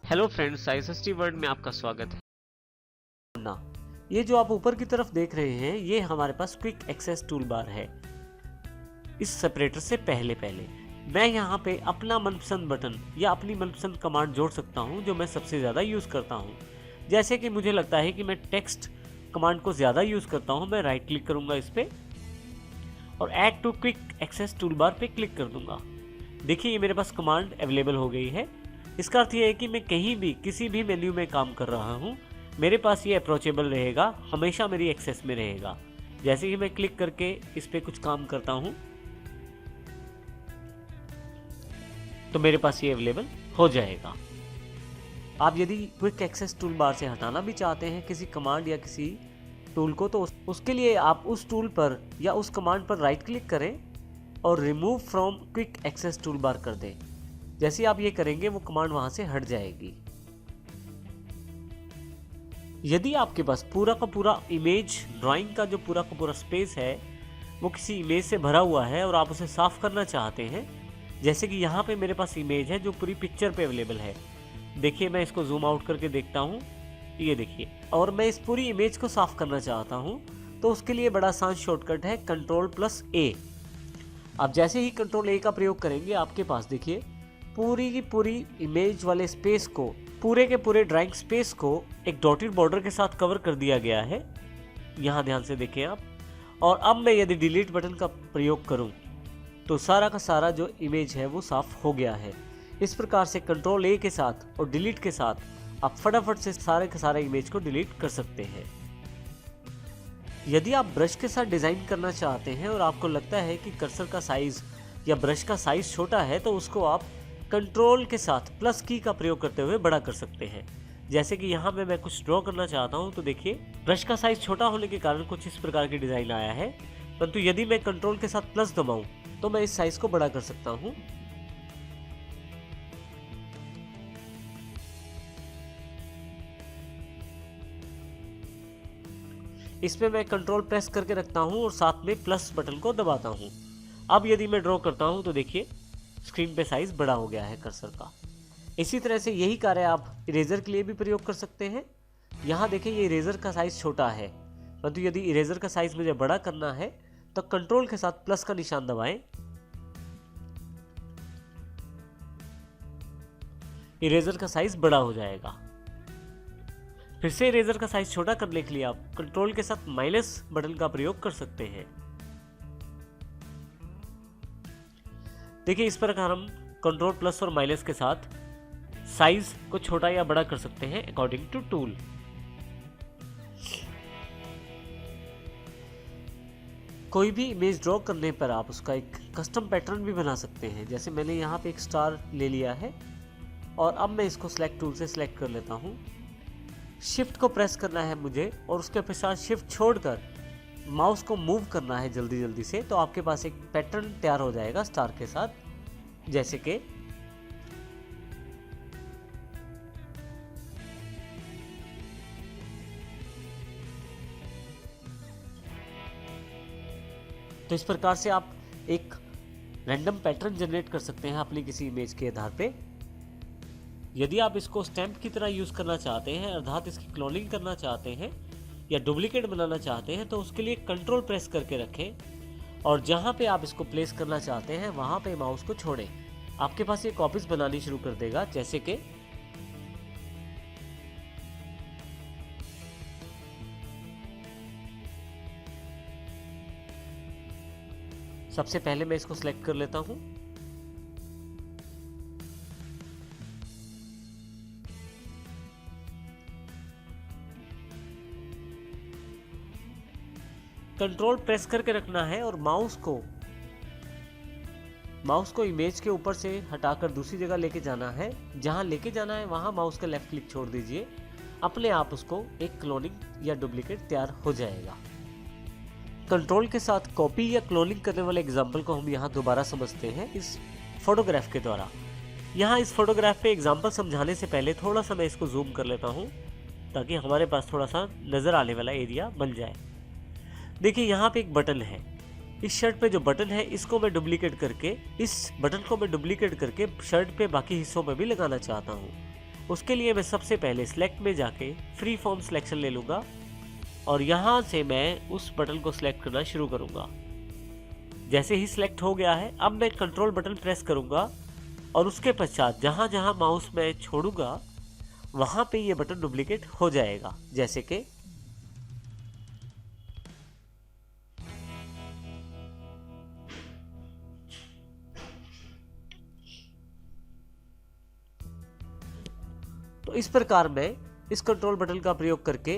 Hello friends, ISST world में आपका स्वागत है। ना, ये जो आप ऊपर की तरफ देख रहे हैं ये हमारे पास क्विक एक्सेस टूल बार है। इस सेपरेटर से पहले मैं यहाँ पे अपना मनपसंद बटन या अपनी मनपसंद कमांड जोड़ सकता हूँ जो मैं सबसे ज़्यादा यूज़ करता हूँ। जैसे कि मुझे लगता है कि मैं टेक्स्ट कमांड को ज़्यादा यूज़ करता हूँ, मैं राइट क्लिक करूँगा इस पर और add to quick access tool bar पे क्लिक कर दूंगा। देखिए ये मेरे पास कमांड अवेलेबल हो गई है। इसका अर्थ ये है कि मैं कहीं भी किसी भी मेन्यू में काम कर रहा हूँ, मेरे पास ये अप्रोचेबल रहेगा, हमेशा मेरी एक्सेस में रहेगा। जैसे कि मैं क्लिक करके इस पर कुछ काम करता हूँ तो मेरे पास ये अवेलेबल हो जाएगा। आप यदि क्विक एक्सेस टूल बार से हटाना भी चाहते हैं किसी कमांड या किसी टूल को, तो उसके लिए आप उस टूल पर या उस कमांड पर राइट क्लिक करें और remove from quick access tool bar कर दें। जैसे आप ये करेंगे वो कमांड वहां से हट जाएगी। यदि आपके पास पूरा का पूरा इमेज ड्राइंग का जो पूरा का पूरा स्पेस है वो किसी इमेज से भरा हुआ है और आप उसे साफ करना चाहते हैं, जैसे कि यहाँ पे मेरे पास इमेज है जो पूरी पिक्चर पे अवेलेबल है। देखिए मैं इसको जूम आउट करके देखता हूँ, ये देखिए, और मैं इस पूरी इमेज को साफ करना चाहता हूँ तो उसके लिए बड़ा आसान शॉर्टकट है Ctrl+A। आप जैसे ही Ctrl+A का प्रयोग करेंगे आपके पास देखिए पूरी की पूरी इमेज वाले स्पेस को, पूरे के पूरे ड्राइंग स्पेस को एक डॉटेड बॉर्डर के साथ कवर कर दिया गया है। यहाँ ध्यान से देखें आप। और अब मैं यदि डिलीट बटन का प्रयोग करूँ तो सारा का सारा जो इमेज है वो साफ हो गया है। इस प्रकार से Ctrl+A के साथ और डिलीट के साथ आप फटाफट से सारे के सारे इमेज को डिलीट कर सकते हैं। यदि आप ब्रश के साथ डिज़ाइन करना चाहते हैं और आपको लगता है कि कर्सर का साइज़ या ब्रश का साइज़ छोटा है तो उसको आप कंट्रोल के साथ प्लस की का प्रयोग करते हुए बड़ा कर सकते हैं। जैसे कि यहाँ पे मैं कुछ ड्रॉ करना चाहता हूँ तो देखिए ब्रश का साइज़ छोटा होने के कारण कुछ इस प्रकार की डिज़ाइन आया है, परंतु यदि मैं कंट्रोल के साथ प्लस दबाऊँ तो मैं इस साइज़ को बड़ा कर सकता हूँ। इसमें मैं कंट्रोल प्रेस करके रखता हूं और साथ में प्लस बटन को दबाता हूं। अब यदि मैं ड्रॉ करता हूं तो देखिए स्क्रीन पे साइज बड़ा हो गया है कर्सर का। इसी तरह से यही कार्य आप इरेजर के लिए भी प्रयोग कर सकते हैं। यहाँ देखिए ये इरेजर का साइज छोटा है, परंतु यदि इरेजर का साइज मुझे बड़ा करना है तो कंट्रोल के साथ प्लस का निशान दबाएं। इरेजर का साइज बड़ा हो जाएगा। फिर से इरेजर का साइज छोटा करने के लिए आप कंट्रोल के साथ माइनस बटन का प्रयोग कर सकते हैं। देखिए इस प्रकार हम कंट्रोल प्लस और माइनस के साथ साइज को छोटा या बड़ा कर सकते हैं अकॉर्डिंग टू टूल। कोई भी इमेज ड्रॉ करने पर आप उसका एक कस्टम पैटर्न भी बना सकते हैं। जैसे मैंने यहाँ पे एक स्टार ले लिया है और अब मैं इसको सिलेक्ट टूल से सिलेक्ट कर लेता हूँ। शिफ्ट को प्रेस करना है मुझे और उसके पश्चात शिफ्ट छोड़कर माउस को मूव करना है जल्दी जल्दी से, तो आपके पास एक पैटर्न तैयार हो जाएगा स्टार के साथ। जैसे कि तो इस प्रकार से आप एक रैंडम पैटर्न जनरेट कर सकते हैं अपनी किसी इमेज के आधार पे। यदि आप इसको स्टैम्प की तरह यूज़ करना चाहते हैं, अर्थात इसकी क्लोनिंग करना चाहते हैं या डुप्लीकेट बनाना चाहते हैं, तो उसके लिए कंट्रोल प्रेस करके रखें और जहां पे आप इसको प्लेस करना चाहते हैं वहां पे माउस को छोड़ें। आपके पास ये कॉपीज बनानी शुरू कर देगा। जैसे कि सबसे पहले मैं इसको सिलेक्ट कर लेता हूं। कंट्रोल प्रेस करके रखना है और माउस को इमेज के ऊपर से हटाकर दूसरी जगह लेके जाना है। जहां लेके जाना है वहां माउस का लेफ्ट क्लिक छोड़ दीजिए। अपने आप उसको एक क्लोनिंग या डुप्लीकेट तैयार हो जाएगा। कंट्रोल के साथ कॉपी या क्लोनिंग करने वाले एग्जाम्पल को हम यहाँ दोबारा समझते हैं इस फोटोग्राफ के द्वारा। यहाँ इस फोटोग्राफ पे एग्जाम्पल समझाने से पहले थोड़ा सा मैं इसको जूम कर लेता हूँ ताकि हमारे पास थोड़ा सा नज़र आने वाला एरिया बन जाए। देखिए यहाँ पे एक बटन है, इस शर्ट पे जो बटन है इसको मैं डुप्लीकेट करके, इस बटन को मैं डुप्लीकेट करके शर्ट पे बाकी हिस्सों में भी लगाना चाहता हूँ। उसके लिए मैं सबसे पहले सिलेक्ट में जाके फ्री फॉर्म सिलेक्शन ले लूँगा और यहाँ से मैं उस बटन को सिलेक्ट करना शुरू करूँगा। जैसे ही सिलेक्ट हो गया है, अब मैं कंट्रोल बटन प्रेस करूँगा और उसके पश्चात जहाँ जहाँ माउस मैं छोड़ूंगा वहाँ पे ये बटन डुप्लीकेट हो जाएगा। जैसे कि तो इस प्रकार मैं इस कंट्रोल बटन का प्रयोग करके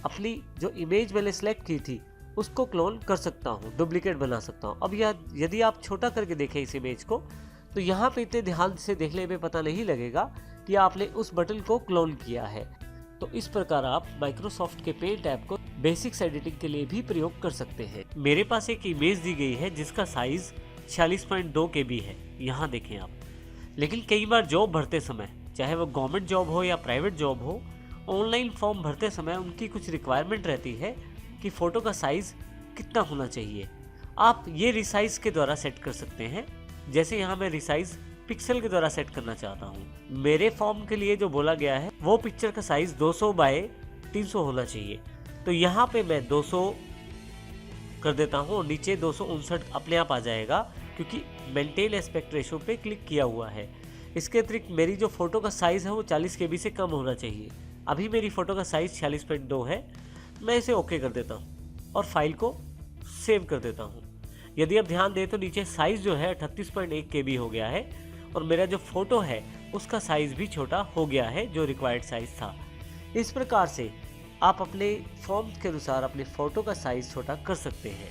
अपनी जो इमेज मैंने सेलेक्ट की थी उसको क्लोन कर सकता हूँ, डुप्लीकेट बना सकता हूँ। अब यदि आप छोटा करके देखें इस इमेज को तो यहाँ पे इतने ध्यान से देखने में पता नहीं लगेगा कि आपने उस बटन को क्लोन किया है। तो इस प्रकार आप माइक्रोसॉफ्ट के पेंट ऐप को बेसिक्स एडिटिंग के लिए भी प्रयोग कर सकते हैं। मेरे पास एक इमेज दी गई है जिसका साइज 46.2 KB है, यहाँ देखें आप। लेकिन कई बार जॉब भरते समय, चाहे वो गवर्नमेंट जॉब हो या प्राइवेट जॉब हो, ऑनलाइन फॉर्म भरते समय उनकी कुछ रिक्वायरमेंट रहती है कि फ़ोटो का साइज़ कितना होना चाहिए। आप ये रिसाइज के द्वारा सेट कर सकते हैं। जैसे यहाँ मैं रिसाइज पिक्सल के द्वारा सेट करना चाहता हूँ। मेरे फॉर्म के लिए जो बोला गया है वो पिक्चर का साइज़ 200 बाय 300 होना चाहिए। तो यहाँ पे मैं 200 कर देता हूँ और नीचे 259 अपने आप आ जाएगा क्योंकि मेंटेन एस्पेक्ट रेशो पे क्लिक किया हुआ है। इसके अतिरिक्त मेरी जो फ़ोटो का साइज़ है वो 40 KB से कम होना चाहिए। अभी मेरी फ़ोटो का साइज़ 46.2 है। मैं इसे ओके कर देता हूँ और फाइल को सेव कर देता हूँ। यदि आप ध्यान दें तो नीचे साइज़ जो है 38.1 KB हो गया है और मेरा जो फ़ोटो है उसका साइज़ भी छोटा हो गया है जो रिक्वायर्ड साइज़ था। इस प्रकार से आप अपने फॉर्म के अनुसार अपने फ़ोटो का साइज़ छोटा कर सकते हैं।